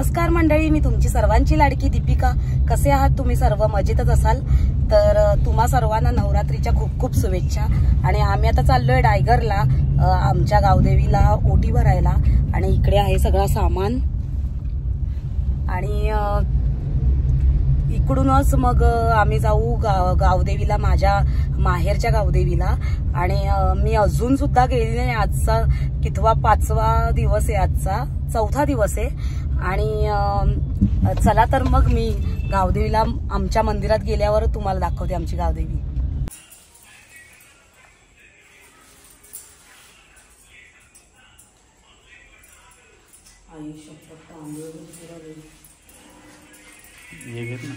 नमस्कार मंडळी, मी तुमची सर्वांची लाडकी दीपिका। कसे आहात तुम्ही सर्व? मजेतच असाल तर तुम्हा सर्वांना नवरात्रीच्या खूप खूप शुभेच्छा। आणि आम्ही आता चाललोय डायगरला आमच्या गावदेवीला ओटी भरायला आणि इकडे आहे सगळं सामान आणि इकडूनच मग आम्ही जाऊ गावदेवीला, माझ्या माहेरच्या गावदेवीला। आणि मी अजून सुद्धा गेली नाही। आजचा कितवा 5वा दिवस आहे, आजचा 4था दिवस आहे। आणि चला तर मग मी गावदेवीला आमच्या मंदिरात गेल्यावर तुम्हाला दाखवते आमची गावदेवी। ये घेत ना।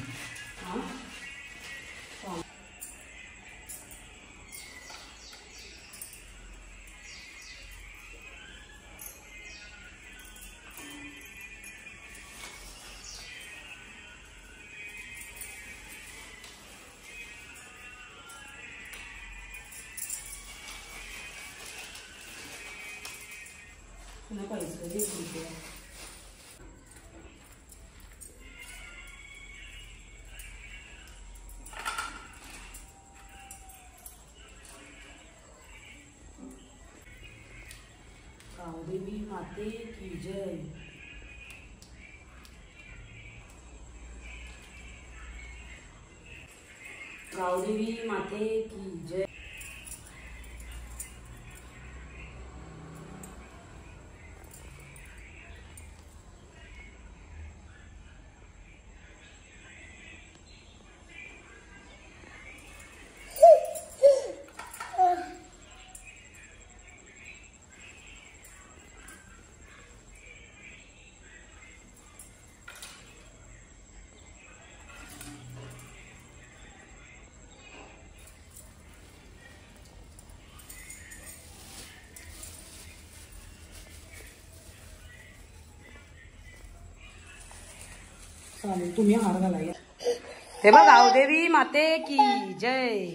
गावदेवी माते की जय। गावदेवी माते की जय। तुम्ही हार घाला। हे बघ, गावदेवी माते की जय।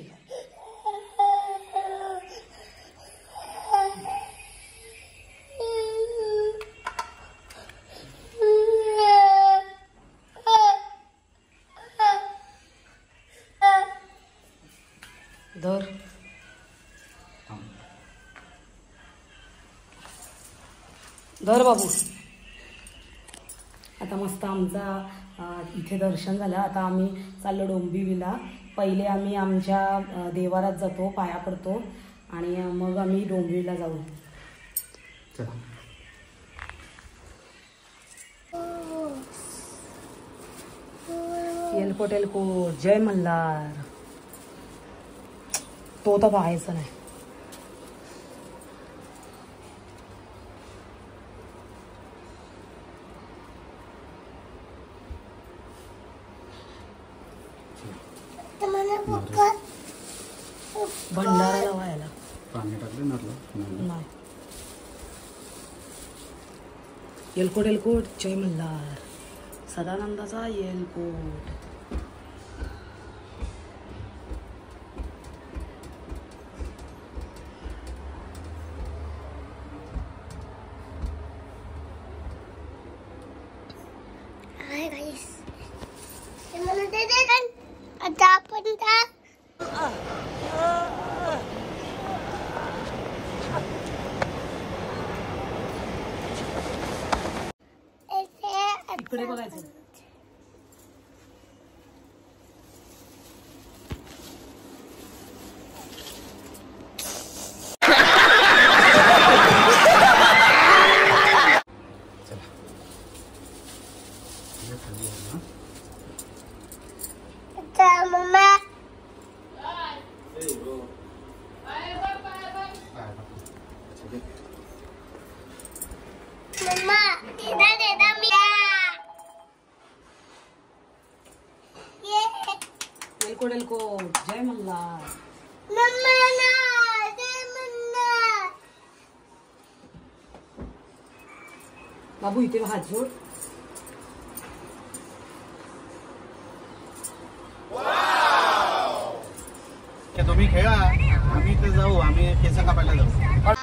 धर धर बाबू। आता मस्त आमचा इथे दर्शन झालं। आता आम्ही चाललो डोंबिवलीला। पहिले आम्ही आमच्या देवारात जातो, पाया पडतो आणि मग आम्ही डोंबिवलीला जाऊ। एलकोट एलकोट, जय मल्हार। तो तर पाहायचं नाही। भंडारा व्हायला पाणी टाकले नाही। एलकोट एलकोट, जय मल्हार। सदानंदाचा एलकोट। इकडे बघायचं। एलकोट एलकोट, जय मल्हार। बाबू इथे हात जोड। तुम्ही खेळा, आम्ही इथे जाऊ, आम्ही केस कापायला जाऊ।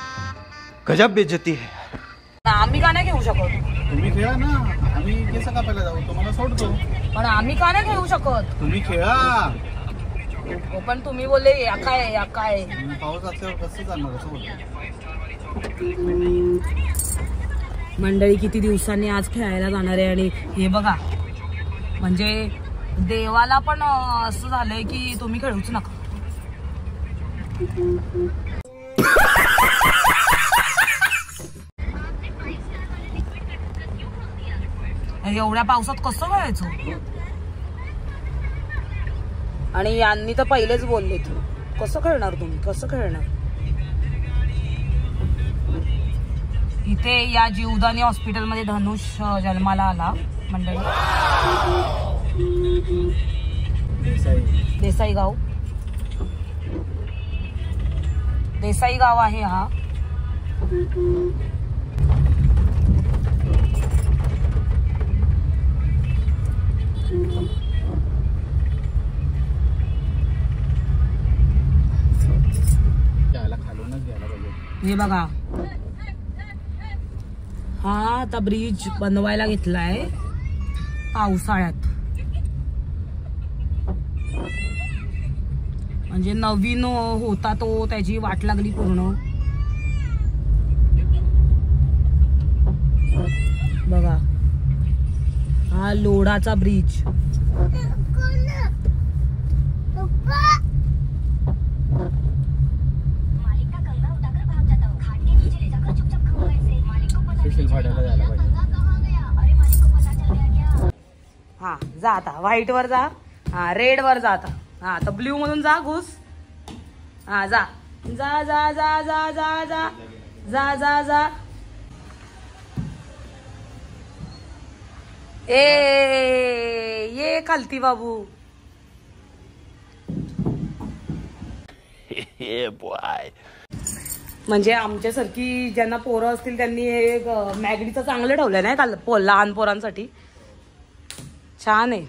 गजब बेइज्जती है। आम्ही का नाही घेऊ शकत? तुम्ही खेळा ना, आम्ही कसं कापायला जाऊ? तुम्हाला सोडतो. पण आम्ही का नाही खेळू शकत? तुम्ही खेळा. हो पण तुम्ही बोलले या काय पाऊस असल्यावर कसं चालणार? कसं बोलतो? मंडळी किती दिवसांनी आज खेळायला जाणार आहे आणि हे बघा म्हणजे देवाला पण असं झालंय की तुम्ही खेळूच नका. एवढ्या पावसात कसं खेळायचं? आणि यांनी तर पहिलेच बोलले तू कसं खेळणार, तुम्ही कसं खेळणार? इथे या जीवदानी हॉस्पिटलमध्ये धनुष जन्माला आला मंडळी. देसाई गाव आहे हा. हे बघा हा आता ब्रिज बनवायला घेतलाय पावसाळ्यात. म्हणजे नवीन होता तो, त्याची वाट लागली पूर्ण. बघा हा लोडाचा ब्रिज. हा जा आता व्हाईट वर जा. हा रेड वर जा आता. हा आता ब्ल्यू मधून जा घुस. हा जा जा जा जा जा जा जा जा जा जा. ये खालती बाबू. म्हणजे आमच्यासारखी ज्यांना पोरं असतील त्यांनी हे मॅगडीचं चांगलं ठेवलं नाही काल लहान पोरांसाठी. छान आहे.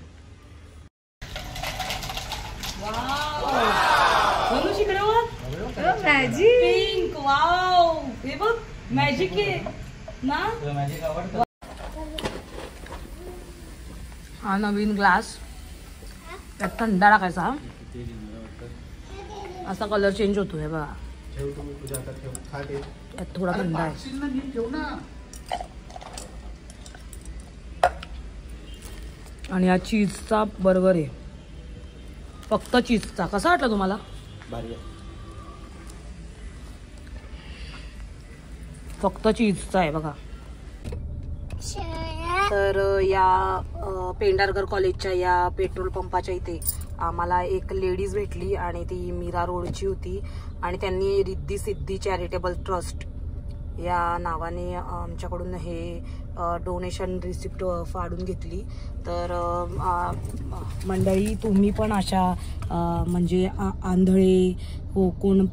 Magic pink. वाव हे बघ मॅजिक आहे ना. हा नवीन ग्लास, त्यात थंडा टाकायचा. असा कलर चेंज होतो हे बघा. त्यात थोडा थंडा आहे. आणि हा चीजचा बर्गर आहे, फक्त चीजचा. कसा वाटला तुम्हाला? फक्त चीजचा आहे बघा. तर या पेंढारकर कॉलेजच्या या पेट्रोल पंपाच्या इथे आम्हाला एक लेडीज भेटली आणि ती मीरा रोडची होती. आणि त्यांनी रिद्धी सिद्धी चॅरिटेबल ट्रस्ट या नावाने आमच्याकडून हे डोनेशन रिसिप्ट फाडून घेतली. तर मंडळी तुम्ही पण अशा म्हणजे आंधळे हो कोण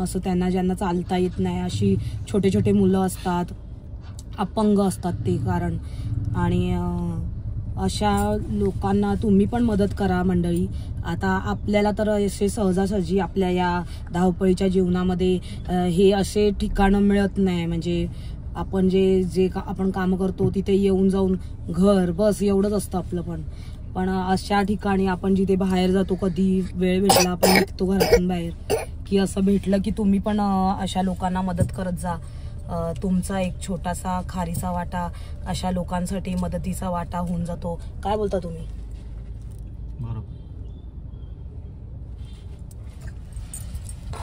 असं त्यांना ज्यांना चालता येत नाही अशी छोटे छोटे मुलं असतात, अपंग असतात ते कारण. आणि अशा लोकांना तुम्ही पण मदत करा मंडळी. आता आपल्याला तर असे सहजासहजी आपल्या या धावपळीच्या जीवनामध्ये हे असे ठिकाणं मिळत नाही. म्हणजे आपण जे आपण काम करतो तिथे येऊन जाऊन घर बस एवढंच असतं आपलं. पण अशा ठिकाणी आपण जिथे बाहेर जातो, कधी वेळ भेटला आपण निघतो घरातून बाहेर, की असं भेटलं की तुम्ही पण अशा लोकांना मदत करत जा. तुमचा एक छोटासा खारीचा वाटा अशा लोकांसाठी मदतीचा वाटा होऊन जातो. काय बोलता तुम्ही? बरोबर.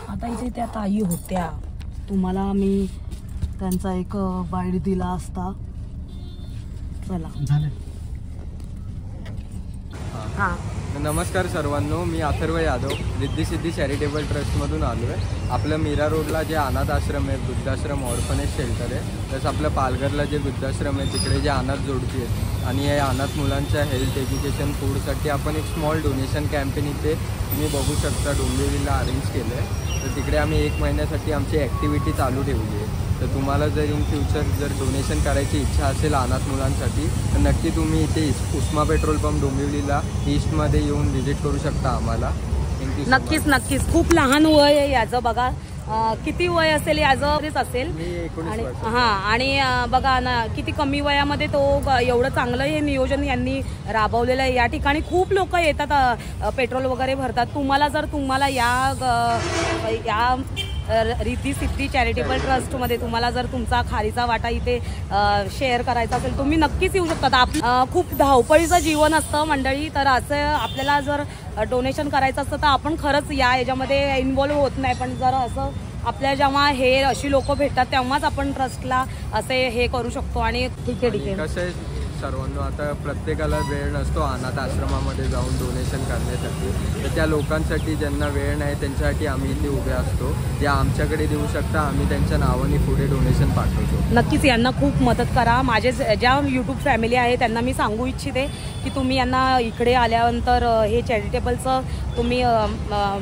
आता इथे त्या ताई होत्या, तुम्हाला मी त्यांचा एक बाईट दिला असता. चला झालं. हां नमस्कार सर्वांनो, मी अथर्व यादव रिद्धी सिद्धी चॅरिटेबल ट्रस्टमधून आलो आहे. आपलं मीरा रोडला जे अनाथ आश्रम आहे, वृद्धाश्रम ऑर्फनेज शेल्टर आहे, तसं आपलं पालघरला जे वृद्धाश्रम आहे तिकडे जे अनाथ जोडपी आहेत आणि या अनाथ मुलांच्या हेल्थ एज्युकेशन फूडसाठी आपण एक स्मॉल डोनेशन कॅम्पेन इथे तुम्ही बघू शकता डोंबिवलीला अरेंज केलं आहे. तर तिकडे आम्ही 1 महिन्यासाठी आमची ॲक्टिव्हिटी चालू ठेवली आहे. तर तुम्हाला जर इन फ्युचर जर डोनेशन करायची इच्छा असेल अनाथ मुलांसाठी तर नक्की तुम्ही इथे उस्मा पेट्रोल पंप डोंबिवलीला ईस्टमध्ये येऊन व्हिजिट करू शकता आम्हाला. थँक्यू. नक्कीच. खूप लहान वय आहे याचं बघा. किती वय असेल याच असेल आणि आणि बघा ना किती कमी वयामध्ये तो एवढं चांगलं हे नियोजन यांनी राबवलेलं आहे. या ठिकाणी खूप लोक येतात, पेट्रोल वगैरे भरतात. तुम्हाला या रिद्धी सिद्धी चॅरिटेबल ट्रस्टमध्ये तुम्हाला जर तुमचा खारीचा वाटा इथे शेअर करायचा असेल तुम्ही नक्कीच येऊ शकतात. आपलं खूप धावपळीचं जीवन असतं मंडळी, तर असं आपल्याला जर डोनेशन करायचं असतं तर आपण खरंच या याच्यामध्ये इन्व्हॉल्व्ह होत नाही. पण जर असं आपल्या जेव्हा हे अशी लोक भेटतात तेव्हाच आपण ट्रस्टला असे हे करू शकतो. आणि ठीक आहे कसं आहे सर्वांना, आता प्रत्येकाला वेळ नसतो अनाथ आश्रमामध्ये जाऊन डोनेशन करण्यासाठी, तर त्या लोकांसाठी ज्यांना वेळ नाही त्यांच्यासाठी आम्ही इथे उभे असतो. त्या आमच्याकडे देऊ शकता, आम्ही त्यांच्या नावाने पुढे डोनेशन पाठवतो. नक्कीच यांना खूप मदत करा. माझे ज्या यूट्यूब फॅमिली आहे त्यांना मी सांगू इच्छिते की तुम्ही यांना इकडे आल्यानंतर हे चॅरिटेबलचं तुम्ही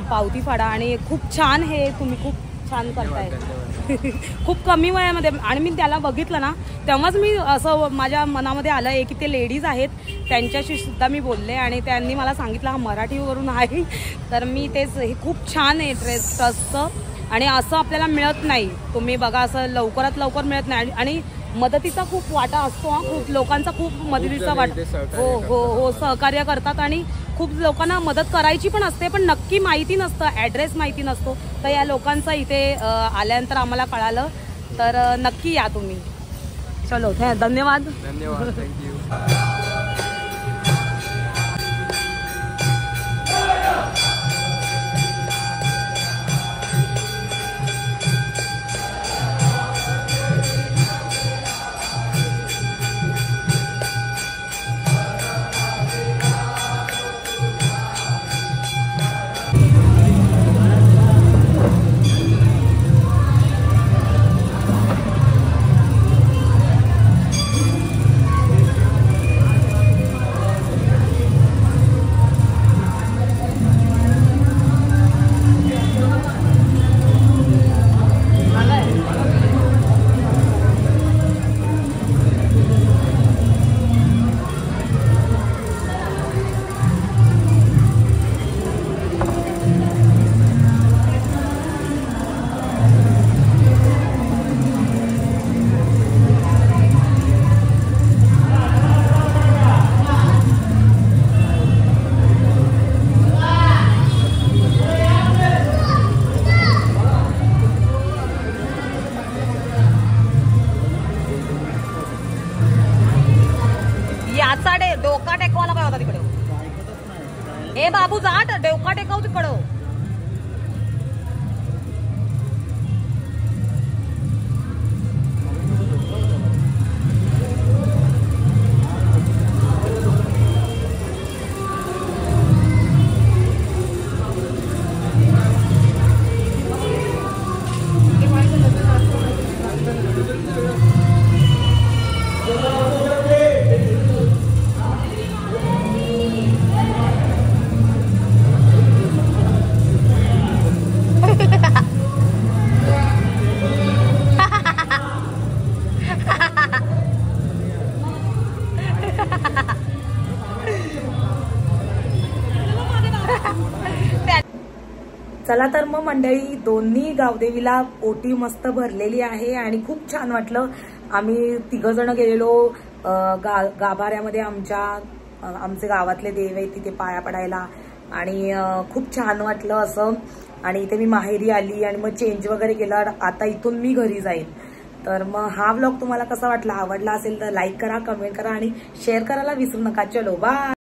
पावती फाडा आणि खूप छान हे तुम्ही खूप छान करताय. खूप कमी वयामध्ये. आणि मी त्याला बघितलं ना तेव्हाच मी असं माझ्या मनामध्ये आलं आहे की ते लेडीज आहेत, त्यांच्याशी सुद्धा मी बोलले आणि त्यांनी मला सांगितलं हा मराठीवरून आहे. तर मी तेच हे खूप छान आहे ट्रस्टचं आणि असं आपल्याला मिळत नाही. तुम्ही बघा असं लवकरात लवकर मिळत नाही आणि मदतीचा खूप वाटा असतो. खूप लोकांचा खूप मदतीचा वाटा हो सहकार्य करतात आणि खूप लोकांना मदत करायची पण असते, पण नक्की माहिती नसतं, ॲड्रेस माहिती नसतो. तर या लोकांचं इथे आल्यानंतर आम्हाला कळालं, तर नक्की या तुम्ही. चलो धन्यवाद. थँक्यू. डोका टेकवाला काय होता तिकडे. ए बाबू जाट डोका टेकाव तिकडं. चला तर मग मंडळी दोन्ही गावदेवीला ओटी मस्त भरलेली आहे आणि खूप छान वाटलं. आम्ही तिघजण गेलेलो गाभाऱ्यामध्ये आमचे गावातले देव आहे तिथे पाया पडायला आणि खूप छान वाटलं असं. आणि इथे मी माहेरी आली आणि मग चेंज वगैरे केला. आता इथून मी घरी जाईन. तर मग हा व्लॉग तुम्हाला कसा वाटला, आवडला असेल तर लाईक करा, कमेंट करा आणि शेअर करायला विसरू नका. चलो बाय.